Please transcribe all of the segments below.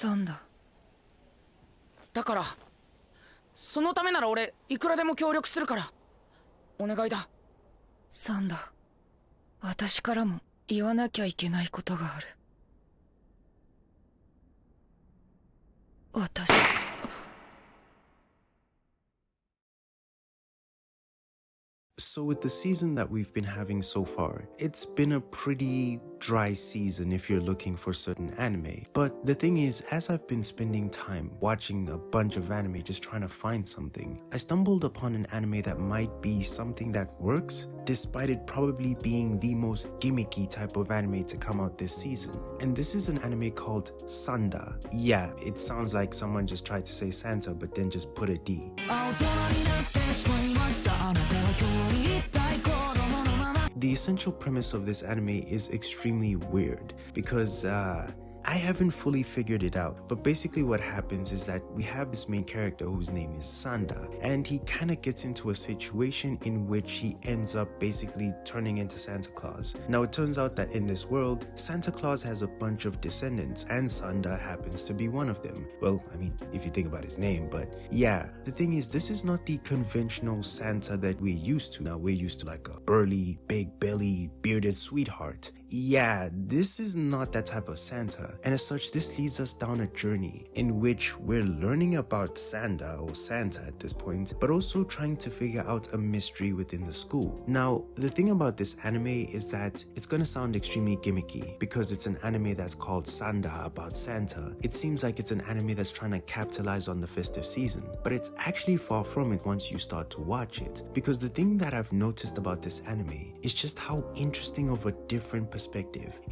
サンダ。だからそのためなら俺いくらでも協力するからお願いだ。サンダ、私からも言わなきゃいけないことがある。私。So with the season that we've been having so far, it's been a pretty dry season if you're looking for certain anime. But the thing is, as I've been spending time watching a bunch of anime just trying to find something, I stumbled upon an anime that might be something that works, despite it probably being the most gimmicky type of anime to come out this season. And this is an anime called SANDA. Yeah, it sounds like someone just tried to say Santa but then just put a D. The essential premise of this anime is extremely weird because I haven't fully figured it out, but basically what happens is that we have this main character whose name is Sanda, and he kind of gets into a situation in which he ends up basically turning into Santa Claus. Now it turns out that in this world, Santa Claus has a bunch of descendants and Sanda happens to be one of them. Well, I mean, if you think about his name, but yeah, the thing is, this is not the conventional Santa that we're used to. Now we're used to like a burly, big belly, bearded sweetheart. Yeah, this is not that type of Santa, and as such this leads us down a journey in which we're learning about Sanda or Santa at this point, but also trying to figure out a mystery within the school. Now, the thing about this anime is that it's gonna sound extremely gimmicky because it's an anime that's called Sanda about Santa. It seems like it's an anime that's trying to capitalize on the festive season, but it's actually far from it once you start to watch it, because the thing that I've noticed about this anime is just how interesting of a different perspective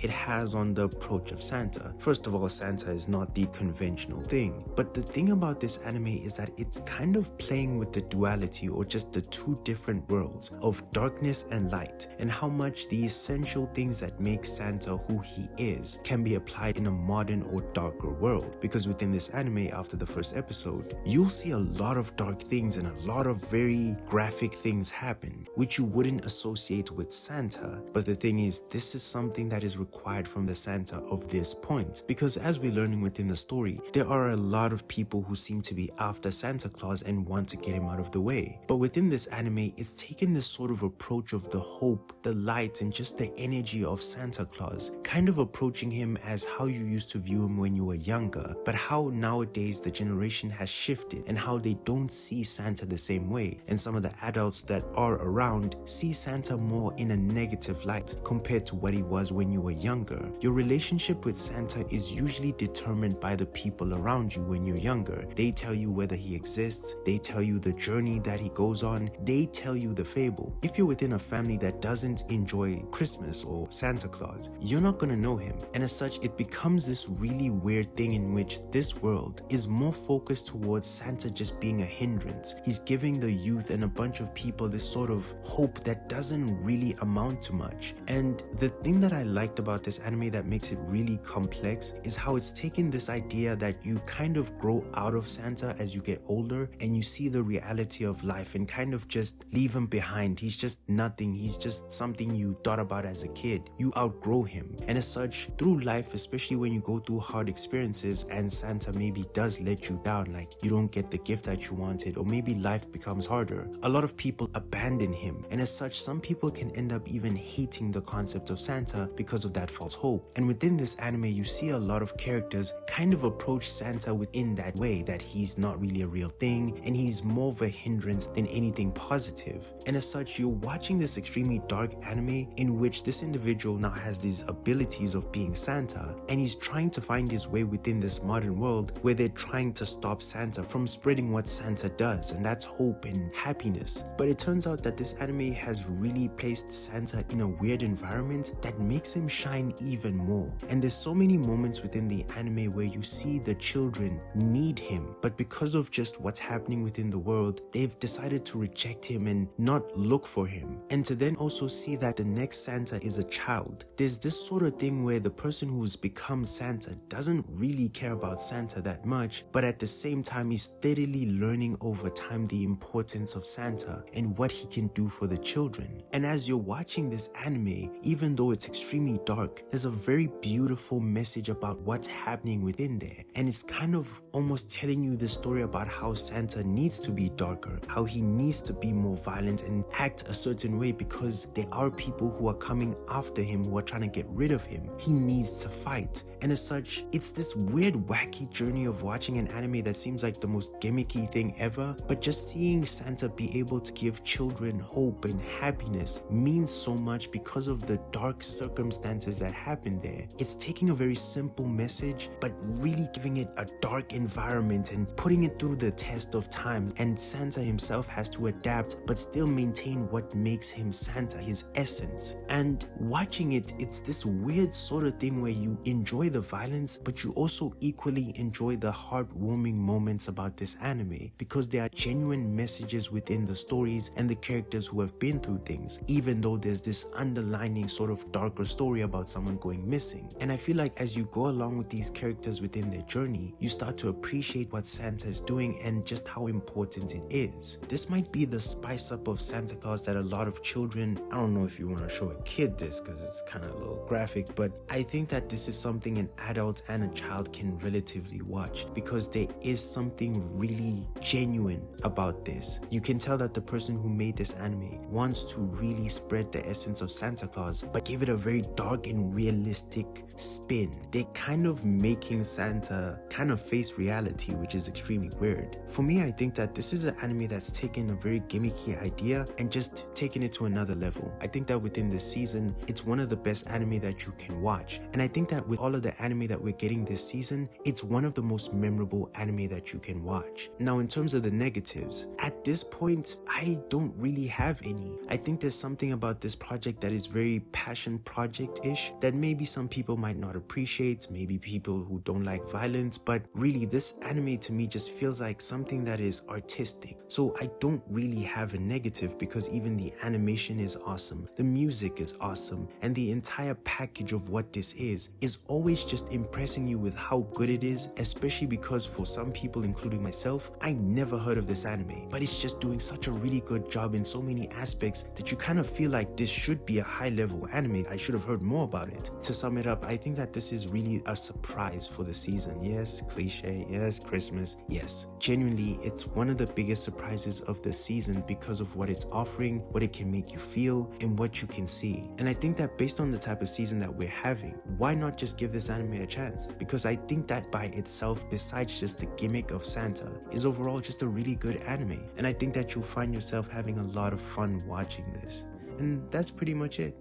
it has on the approach of Santa. First of all, Santa is not the conventional thing, but the thing about this anime is that it's kind of playing with the duality or just the two different worlds of darkness and light, and how much the essential things that make Santa who he is can be applied in a modern or darker world. Because within this anime, after the first episode, you'll see a lot of dark things and a lot of very graphic things happen which you wouldn't associate with Santa. But the thing is, this is something that is required from the Santa of this point, because as we're learning within the story, there are a lot of people who seem to be after Santa Claus and want to get him out of the way. But within this anime, it's taken this sort of approach of the hope, the light, and just the energy of Santa Claus, kind of approaching him as how you used to view him when you were younger, but how nowadays the generation has shifted and how they don't see Santa the same way, and some of the adults that are around see Santa more in a negative light compared to what he was when you were younger. Your relationship with Santa is usually determined by the people around you when you're younger. They tell you whether he exists, they tell you the journey that he goes on, they tell you the fable. If you're within a family that doesn't enjoy Christmas or Santa Claus, you're not gonna know him, and as such it becomes this really weird thing in which this world is more focused towards Santa just being a hindrance. He's giving the youth and a bunch of people this sort of hope that doesn't really amount to much. And the thing that I liked about this anime that makes it really complex is how it's taken this idea that you kind of grow out of Santa as you get older and you see the reality of life and kind of just leave him behind. He's just nothing. He's just something you thought about as a kid. You outgrow him. And as such, through life, especially when you go through hard experiences and Santa maybe does let you down, like you don't get the gift that you wanted, or maybe life becomes harder, a lot of people abandon him. And as such, some people can end up even hating the concept of Santa because of that false hope. And within this anime, you see a lot of characters kind of approach Santa within that way, that he's not really a real thing and he's more of a hindrance than anything positive. And as such, you're watching this extremely dark anime in which this individual now has these abilities of being Santa, and he's trying to find his way within this modern world where they're trying to stop Santa from spreading what Santa does, and that's hope and happiness. But it turns out that this anime has really placed Santa in a weird environment that makes him shine even more. And there's so many moments within the anime where you see the children need him, but because of just what's happening within the world, they've decided to reject him and not look for him. And to then also see that the next Santa is a child, there's this sort of thing where the person who's become Santa doesn't really care about Santa that much, but at the same time is steadily learning over time the importance of Santa and what he can do for the children. And as you're watching this anime, even though it's extremely dark, there's a very beautiful message about what's happening within there. And it's kind of almost telling you the story about how Santa needs to be darker, how he needs to be more violent and act a certain way because there are people who are coming after him who are trying to get rid of him. He needs to fight. And as such, it's this weird wacky journey of watching an anime that seems like the most gimmicky thing ever, but just seeing Santa be able to give children hope and happiness means so much because of the dark circumstances that happen there. It's taking a very simple message but really giving it a dark environment and putting it through the test of time, and Santa himself has to adapt but still maintain what makes him Santa, his essence. And watching it, it's this weird sort of thing where you enjoy the violence but you also equally enjoy the heartwarming moments about this anime because there are genuine messages within the stories and the characters who have been through things, even though there's this underlining sort of darker story about someone going missing. And I feel like as you go along with these characters within their journey, you start to appreciate what Santa is doing and just how important it is. This might be the spice up of Santa Claus that a lot of children, I don't know if you want to show a kid this because it's kind of a little graphic, but I think that this is something an adult and a child can relatively watch because there is something really genuine about this. You can tell that the person who made this anime wants to really spread the essence of Santa Claus but give it a very dark and realistic spin. They're kind of making Santa kind of face reality, which is extremely weird. For me, I think that this is an anime that's taken a very gimmicky idea and just taken it to another level. I think that within this season, it's one of the best anime that you can watch. And I think that with all of the anime that we're getting this season, it's one of the most memorable anime that you can watch. Now, in terms of the negatives, at this point, I don't really have any. I think there's something about this project that is very passion project-ish that maybe some people might not appreciate, maybe people who don't like violence, but really this anime to me just feels like something that is artistic. So I don't really have a negative because even the animation is awesome, the music is awesome, and the entire package of what this is always just impressing you with how good it is, especially because for some people, including myself, I never heard of this anime, but it's just doing such a really good job in so many aspects that you kind of feel like this should be a high-level anime. I should have heard more about it. To sum it up, I think that this is really a surprise for the season. Yes, cliche, yes, Christmas, yes. Genuinely, it's one of the biggest surprises of the season because of what it's offering, what it can make you feel, and what you can see. And I think that based on the type of season that we're having, why not just give this anime a chance? Because I think that by itself, besides just the gimmick of Santa, is overall just a really good anime. And I think that you'll find yourself having a lot of fun watching this. And that's pretty much it.